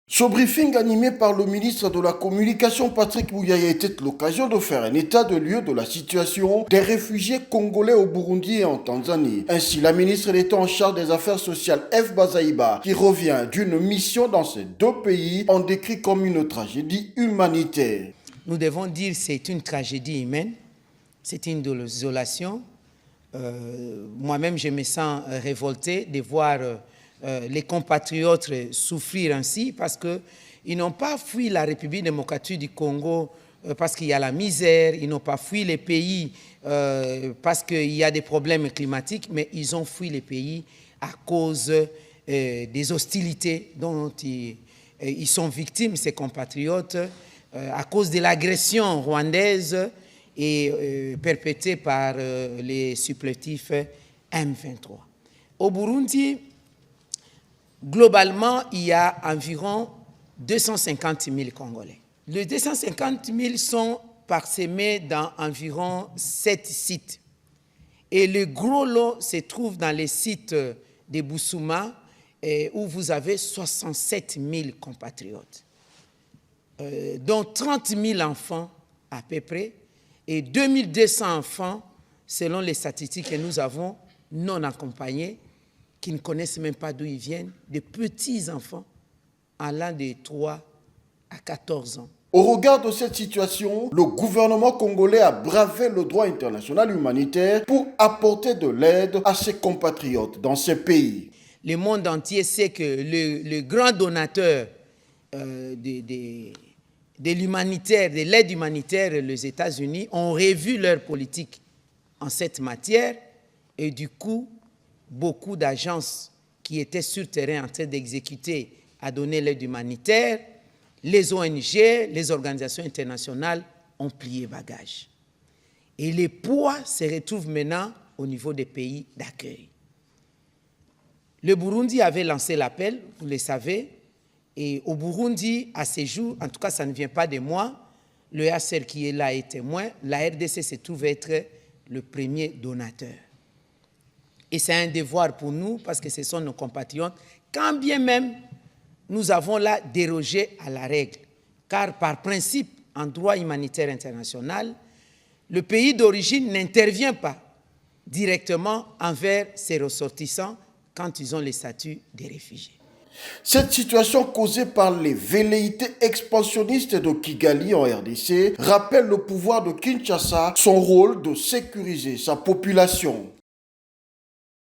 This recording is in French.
Ce briefing animé par le ministre de la Communication Patrick Muyaya était l'occasion de faire un état de lieu de la situation des réfugiés congolais au Burundi et en Tanzanie. Ainsi, la ministre d'État en charge des affaires sociales F. Bazaïba, qui revient d'une mission dans ces deux pays, en décrit comme une tragédie humanitaire. Nous devons dire que c'est une tragédie humaine, c'est une désolation. Moi-même, je me sens révolté de voir les compatriotes souffrir ainsi parce qu'ils n'ont pas fui la République démocratique du Congo parce qu'il y a la misère, ils n'ont pas fui les pays parce qu'il y a des problèmes climatiques, mais ils ont fui les pays à cause des hostilités dont ils sont victimes, ces compatriotes, à cause de l'agression rwandaise et perpétrée par les supplétifs M23. Au Burundi, globalement, il y a environ 250 000 Congolais. Les 250 000 sont parsemés dans environ 7 sites. Et le gros lot se trouve dans les sites de Bousouma, où vous avez 67 000 compatriotes, dont 30 000 enfants à peu près, et 2200 enfants, selon les statistiques que nous avons, non accompagnés, qui ne connaissent même pas d'où ils viennent, des petits-enfants allant de 3 à 14 ans. Au regard de cette situation, le gouvernement congolais a bravé le droit international humanitaire pour apporter de l'aide à ses compatriotes dans ces pays. Le monde entier sait que le grand donateur de l'humanitaire, de l'aide humanitaire, les États-Unis, ont revu leur politique en cette matière et du coup, beaucoup d'agences qui étaient sur terrain en train d'exécuter à donner l'aide humanitaire, les ONG, les organisations internationales ont plié bagage. Et les poids se retrouvent maintenant au niveau des pays d'accueil. Le Burundi avait lancé l'appel, vous le savez, et au Burundi, à ces jours, en tout cas ça ne vient pas de moi, le HCR qui est là est témoin, la RDC se trouve être le premier donateur. Et c'est un devoir pour nous, parce que ce sont nos compatriotes, quand bien même nous avons là dérogé à la règle. Car par principe, en droit humanitaire international, le pays d'origine n'intervient pas directement envers ses ressortissants quand ils ont le statut de réfugiés. Cette situation causée par les velléités expansionnistes de Kigali en RDC rappelle le pouvoir de Kinshasa, son rôle de sécuriser sa population.